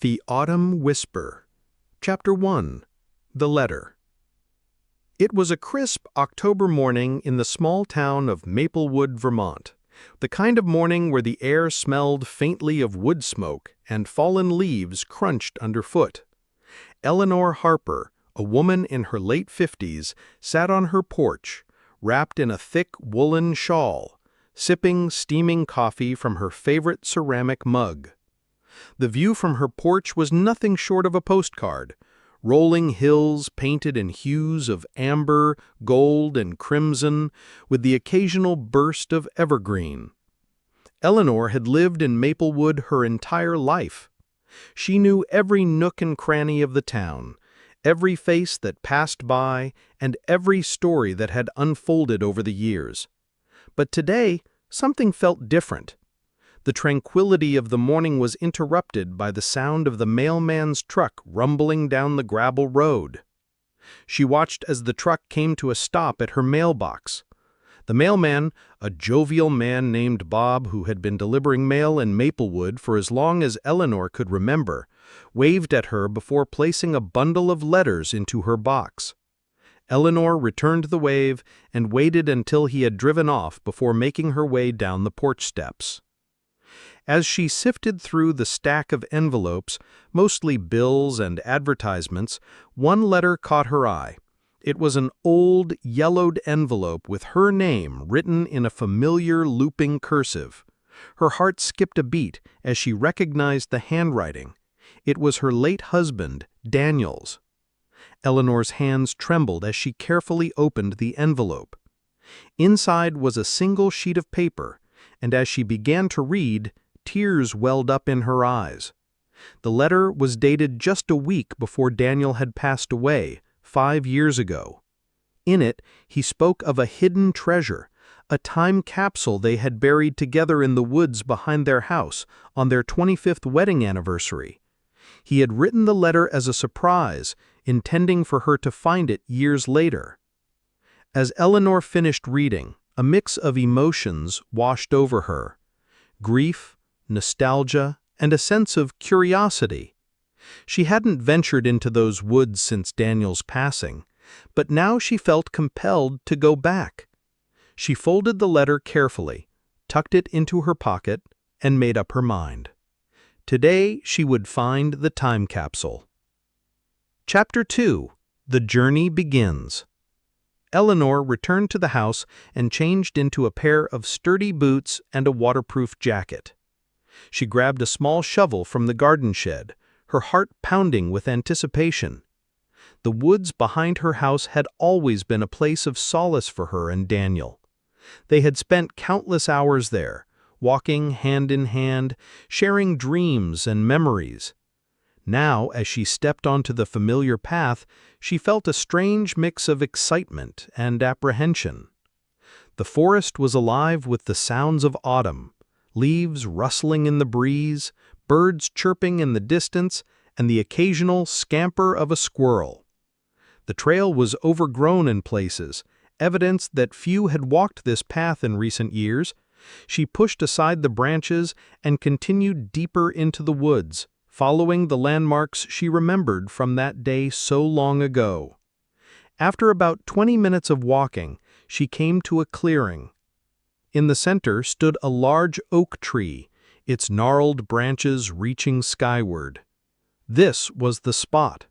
The Autumn Whisper. Chapter 1. The Letter. It was a crisp October morning in the small town of Maplewood, Vermont, the kind of morning where the air smelled faintly of wood smoke and fallen leaves crunched underfoot. Eleanor Harper, a woman in her late 50s, sat on her porch, wrapped in a thick woolen shawl, sipping steaming coffee from her favorite ceramic mug. The view from her porch was nothing short of a postcard, rolling hills painted in hues of amber, gold, and crimson, with the occasional burst of evergreen. Eleanor had lived in Maplewood her entire life. She knew every nook and cranny of the town, every face that passed by, and every story that had unfolded over the years. But today, something felt different. The tranquility of the morning was interrupted by the sound of the mailman's truck rumbling down the gravel road. She watched as the truck came to a stop at her mailbox. The mailman, a jovial man named Bob who had been delivering mail in Maplewood for as long as Eleanor could remember, waved at her before placing a bundle of letters into her box. Eleanor returned the wave and waited until he had driven off before making her way down the porch steps. As she sifted through the stack of envelopes, mostly bills and advertisements, one letter caught her eye. It was an old, yellowed envelope with her name written in a familiar looping cursive. Her heart skipped a beat as she recognized the handwriting. It was her late husband, Daniel's. Eleanor's hands trembled as she carefully opened the envelope. Inside was a single sheet of paper, and as she began to read, tears welled up in her eyes. The letter was dated just a week before Daniel had passed away, 5 years ago. In it, he spoke of a hidden treasure, a time capsule they had buried together in the woods behind their house on their 25th wedding anniversary. He had written the letter as a surprise, intending for her to find it years later. As Eleanor finished reading, a mix of emotions washed over her: grief, nostalgia, and a sense of curiosity. She hadn't ventured into those woods since Daniel's passing, but now she felt compelled to go back. She folded the letter carefully, tucked it into her pocket, and made up her mind. Today she would find the time capsule. Chapter 2. The Journey Begins. Eleanor returned to the house and changed into a pair of sturdy boots and a waterproof jacket. She grabbed a small shovel from the garden shed, her heart pounding with anticipation. The woods behind her house had always been a place of solace for her and Daniel. They had spent countless hours there, walking hand in hand, sharing dreams and memories. Now, as she stepped onto the familiar path, she felt a strange mix of excitement and apprehension. The forest was alive with the sounds of autumn, leaves rustling in the breeze, birds chirping in the distance, and the occasional scamper of a squirrel. The trail was overgrown in places, evidence that few had walked this path in recent years. She pushed aside the branches and continued deeper into the woods, following the landmarks she remembered from that day so long ago. After about 20 minutes of walking, she came to a clearing. In the center stood a large oak tree, its gnarled branches reaching skyward. This was the spot.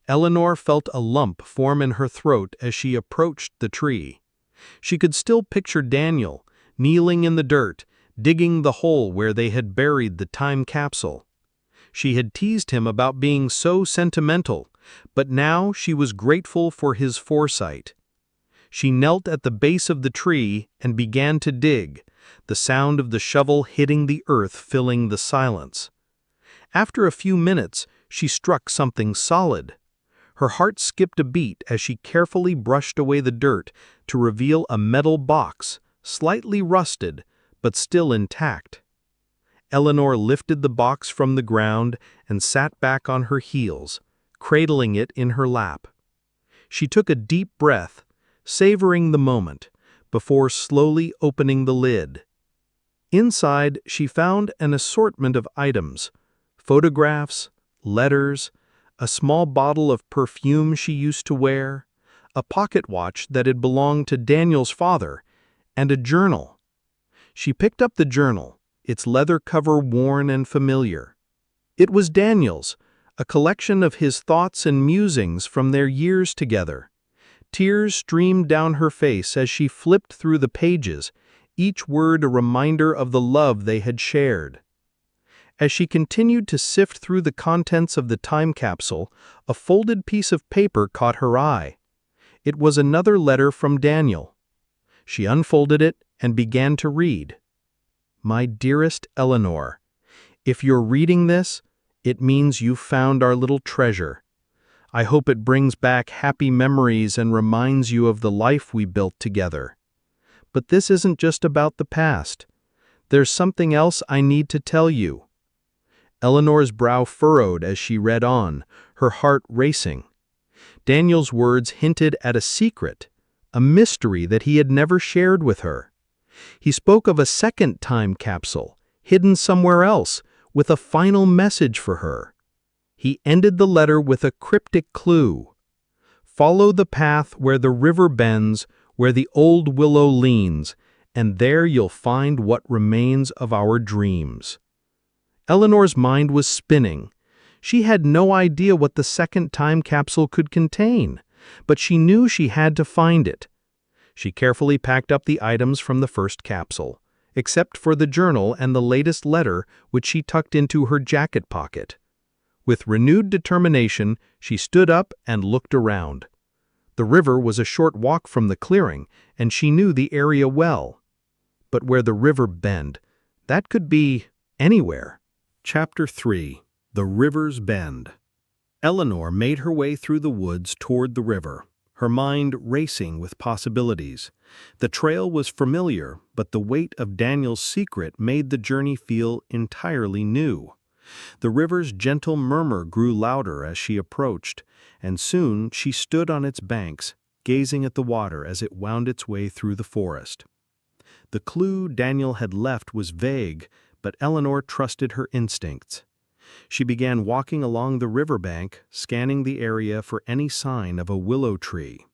Eleanor felt a lump form in her throat as she approached the tree. She could still picture Daniel, kneeling in the dirt, digging the hole where they had buried the time capsule. She had teased him about being so sentimental, but now she was grateful for his foresight. She knelt at the base of the tree and began to dig, the sound of the shovel hitting the earth filling the silence. After a few minutes, she struck something solid. Her heart skipped a beat as she carefully brushed away the dirt to reveal a metal box, slightly rusted, but still intact. Eleanor lifted the box from the ground and sat back on her heels, cradling it in her lap. She took a deep breath, savoring the moment, before slowly opening the lid. Inside, she found an assortment of items: photographs, letters, a small bottle of perfume she used to wear, a pocket watch that had belonged to Daniel's father, and a journal. She picked up the journal, its leather cover worn and familiar. It was Daniel's, a collection of his thoughts and musings from their years together. Tears streamed down her face as she flipped through the pages, each word a reminder of the love they had shared. As she continued to sift through the contents of the time capsule, a folded piece of paper caught her eye. It was another letter from Daniel. She unfolded it and began to read. "My dearest Eleanor, if you're reading this, it means you've found our little treasure. I hope it brings back happy memories and reminds you of the life we built together. But this isn't just about the past. There's something else I need to tell you." Eleanor's brow furrowed as she read on, her heart racing. Daniel's words hinted at a secret, a mystery that he had never shared with her. He spoke of a second time capsule, hidden somewhere else, with a final message for her. He ended the letter with a cryptic clue. "Follow the path where the river bends, where the old willow leans, and there you'll find what remains of our dreams." Eleanor's mind was spinning. She had no idea what the second time capsule could contain, but she knew she had to find it. She carefully packed up the items from the first capsule, except for the journal and the latest letter, which she tucked into her jacket pocket. With renewed determination, she stood up and looked around. The river was a short walk from the clearing, and she knew the area well. But where the river bend, that could be anywhere. Chapter 3. The River's Bend. Eleanor made her way through the woods toward the river, her mind racing with possibilities. The trail was familiar, but the weight of Daniel's secret made the journey feel entirely new. The river's gentle murmur grew louder as she approached, and soon she stood on its banks, gazing at the water as it wound its way through the forest. The clue Daniel had left was vague, but Eleanor trusted her instincts. She began walking along the riverbank, scanning the area for any sign of a willow tree.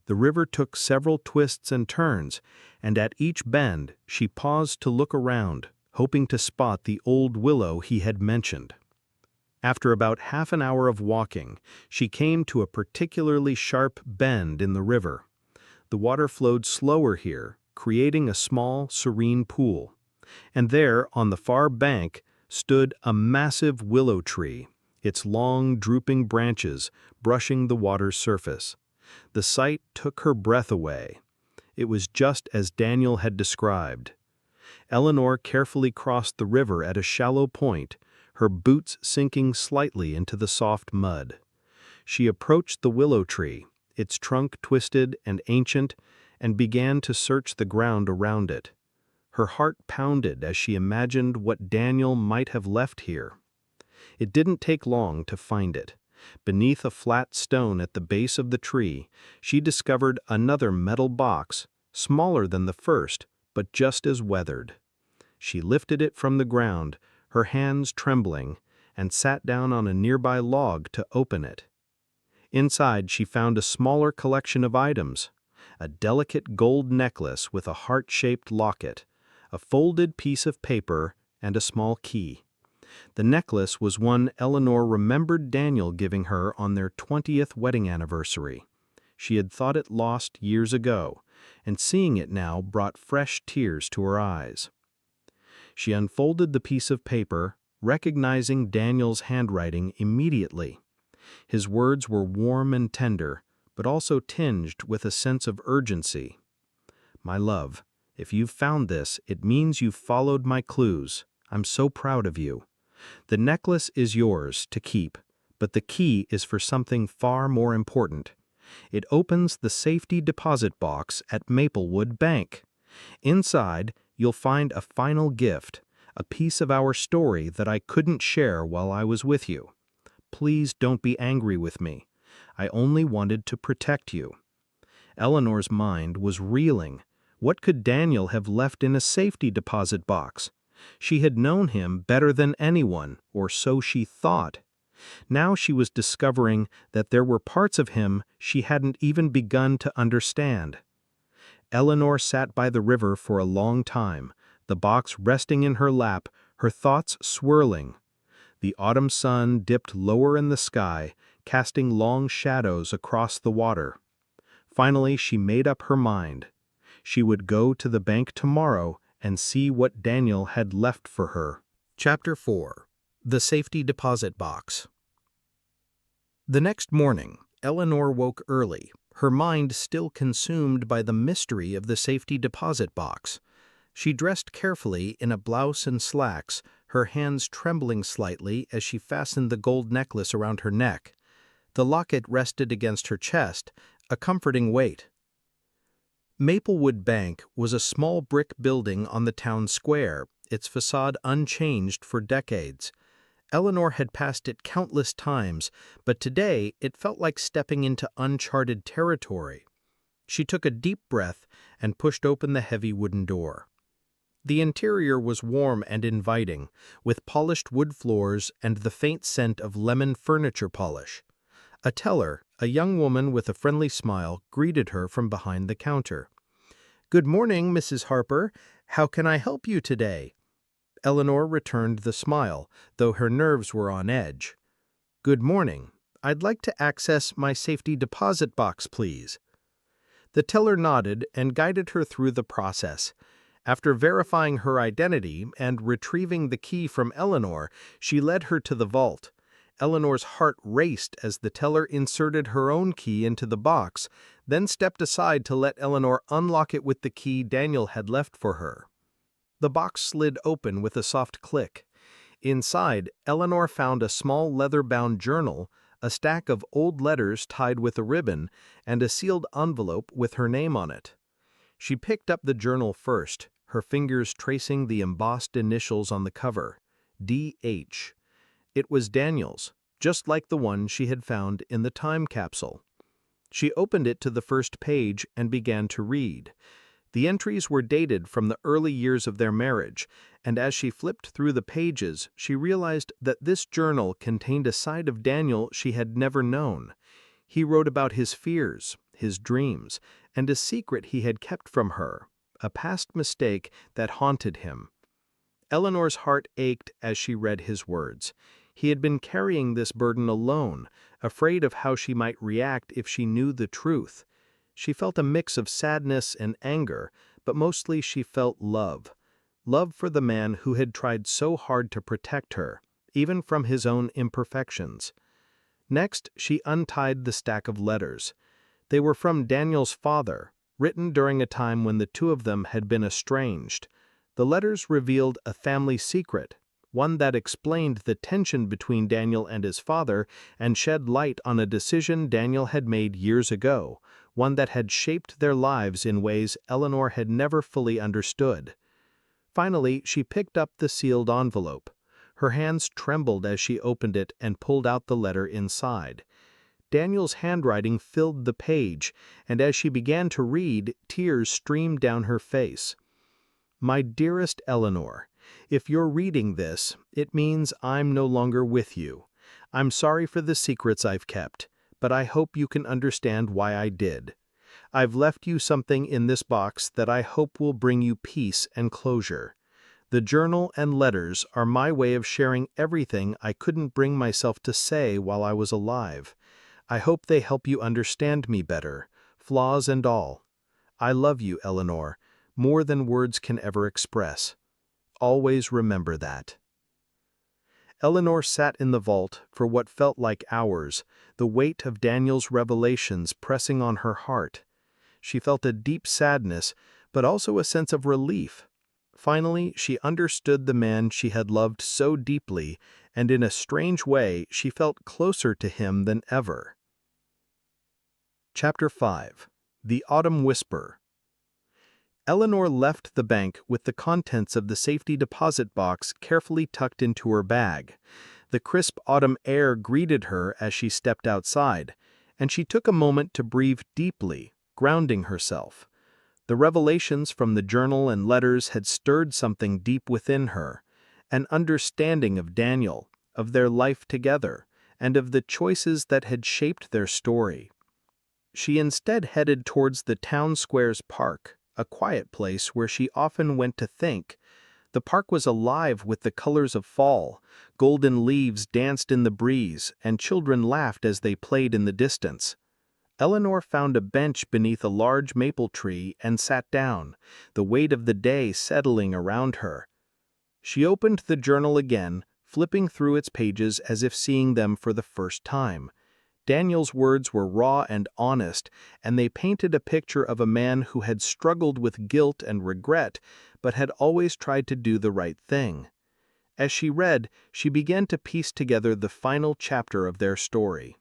The river took several twists and turns, and at each bend she paused to look around, hoping to spot the old willow he had mentioned. After about half an hour of walking, she came to a particularly sharp bend in the river. The water flowed slower here, creating a small, serene pool. And there, on the far bank, stood a massive willow tree, its long, drooping branches brushing the water's surface. The sight took her breath away. It was just as Daniel had described. Eleanor carefully crossed the river at a shallow point, her boots sinking slightly into the soft mud. She approached the willow tree, its trunk twisted and ancient, and began to search the ground around it. Her heart pounded as she imagined what Daniel might have left here. It didn't take long to find it. Beneath a flat stone at the base of the tree, she discovered another metal box, smaller than the first, but just as weathered. She lifted it from the ground, her hands trembling, and sat down on a nearby log to open it. Inside, she found a smaller collection of items: a delicate gold necklace with a heart-shaped locket, a folded piece of paper, and a small key. The necklace was one Eleanor remembered Daniel giving her on their 20th wedding anniversary. She had thought it lost years ago, and seeing it now brought fresh tears to her eyes. She unfolded the piece of paper, recognizing Daniel's handwriting immediately. His words were warm and tender, but also tinged with a sense of urgency. "My love, if you've found this, it means you've followed my clues. I'm so proud of you. The necklace is yours to keep, but the key is for something far more important. It opens the safety deposit box at Maplewood Bank. Inside, you'll find a final gift, a piece of our story that I couldn't share while I was with you. Please don't be angry with me. I only wanted to protect you." Eleanor's mind was reeling. What could Daniel have left in a safety deposit box? She had known him better than anyone, or so she thought. Now she was discovering that there were parts of him she hadn't even begun to understand. Eleanor sat by the river for a long time, the box resting in her lap, her thoughts swirling. The autumn sun dipped lower in the sky, casting long shadows across the water. Finally, she made up her mind. She would go to the bank tomorrow and see what Daniel had left for her. Chapter 4. The Safety Deposit Box. The next morning, Eleanor woke early, her mind still consumed by the mystery of the safety deposit box. She dressed carefully in a blouse and slacks, her hands trembling slightly as she fastened the gold necklace around her neck. The locket rested against her chest, a comforting weight. Maplewood Bank was a small brick building on the town square, its facade unchanged for decades. Eleanor had passed it countless times, but today it felt like stepping into uncharted territory. She took a deep breath and pushed open the heavy wooden door. The interior was warm and inviting, with polished wood floors and the faint scent of lemon furniture polish. A teller, a young woman with a friendly smile, greeted her from behind the counter. "Good morning, Mrs. Harper. How can I help you today?" Eleanor returned the smile, though her nerves were on edge. "Good morning. I'd like to access my safety deposit box, please." The teller nodded and guided her through the process. After verifying her identity and retrieving the key from Eleanor, she led her to the vault. Eleanor's heart raced as the teller inserted her own key into the box, then stepped aside to let Eleanor unlock it with the key Daniel had left for her. The box slid open with a soft click. Inside, Eleanor found a small leather-bound journal, a stack of old letters tied with a ribbon, and a sealed envelope with her name on it. She picked up the journal first, her fingers tracing the embossed initials on the cover, D.H. It was Daniel's, just like the one she had found in the time capsule. She opened it to the first page and began to read. The entries were dated from the early years of their marriage, and as she flipped through the pages, she realized that this journal contained a side of Daniel she had never known. He wrote about his fears, his dreams, and a secret he had kept from her, a past mistake that haunted him. Eleanor's heart ached as she read his words. He had been carrying this burden alone, afraid of how she might react if she knew the truth. She felt a mix of sadness and anger, but mostly she felt love. Love for the man who had tried so hard to protect her, even from his own imperfections. Next, she untied the stack of letters. They were from Daniel's father, written during a time when the two of them had been estranged. The letters revealed a family secret, one that explained the tension between Daniel and his father and shed light on a decision Daniel had made years ago, one that had shaped their lives in ways Eleanor had never fully understood. Finally, she picked up the sealed envelope. Her hands trembled as she opened it and pulled out the letter inside. Daniel's handwriting filled the page, and as she began to read, tears streamed down her face. "My dearest Eleanor, if you're reading this, it means I'm no longer with you. I'm sorry for the secrets I've kept, but I hope you can understand why I did. I've left you something in this box that I hope will bring you peace and closure. The journal and letters are my way of sharing everything I couldn't bring myself to say while I was alive. I hope they help you understand me better, flaws and all. I love you, Eleanor, more than words can ever express. Always remember that." Eleanor sat in the vault for what felt like hours, the weight of Daniel's revelations pressing on her heart. She felt a deep sadness, but also a sense of relief. Finally, she understood the man she had loved so deeply, and in a strange way, she felt closer to him than ever. Chapter 5. The Autumn Whisper. Eleanor left the bank with the contents of the safety deposit box carefully tucked into her bag. The crisp autumn air greeted her as she stepped outside, and she took a moment to breathe deeply, grounding herself. The revelations from the journal and letters had stirred something deep within her, an understanding of Daniel, of their life together, and of the choices that had shaped their story. She instead headed towards the town square's park, a quiet place where she often went to think. The park was alive with the colors of fall, golden leaves danced in the breeze, and children laughed as they played in the distance. Eleanor found a bench beneath a large maple tree and sat down, the weight of the day settling around her. She opened the journal again, flipping through its pages as if seeing them for the first time. Daniel's words were raw and honest, and they painted a picture of a man who had struggled with guilt and regret, but had always tried to do the right thing. As she read, she began to piece together the final chapter of their story.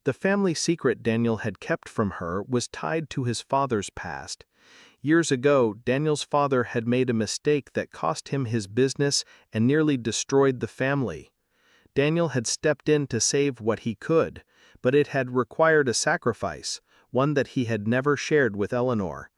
The family secret Daniel had kept from her was tied to his father's past. Years ago, Daniel's father had made a mistake that cost him his business and nearly destroyed the family. Daniel had stepped in to save what he could, but it had required a sacrifice, one that he had never shared with Eleanor.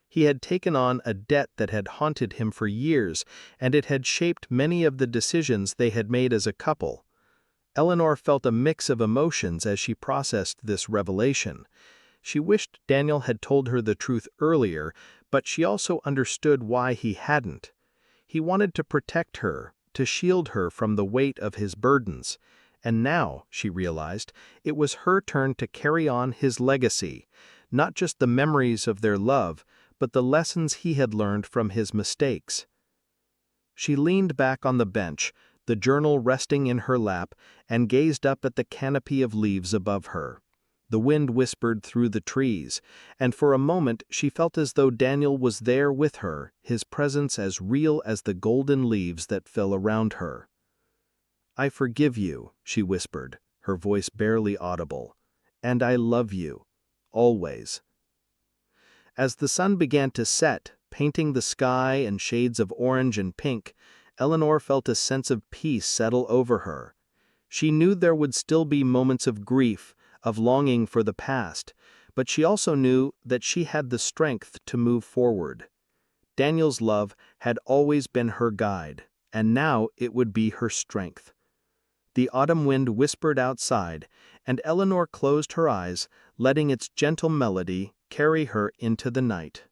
He had taken on a debt that had haunted him for years, and it had shaped many of the decisions they had made as a couple. Eleanor felt a mix of emotions as she processed this revelation. She wished Daniel had told her the truth earlier, but she also understood why he hadn't. He wanted to protect her, to shield her from the weight of his burdens. And now, she realized, it was her turn to carry on his legacy, not just the memories of their love, but the lessons he had learned from his mistakes. She leaned back on the bench, the journal resting in her lap, and gazed up at the canopy of leaves above her. The wind whispered through the trees, and for a moment she felt as though Daniel was there with her, his presence as real as the golden leaves that fell around her. "I forgive you," she whispered, her voice barely audible, "and I love you, always." As the sun began to set, painting the sky in shades of orange and pink, Eleanor felt a sense of peace settle over her. She knew there would still be moments of grief, of longing for the past, but she also knew that she had the strength to move forward. Daniel's love had always been her guide, and now it would be her strength. The autumn wind whispered outside, and Eleanor closed her eyes, letting its gentle melody carry her into the night.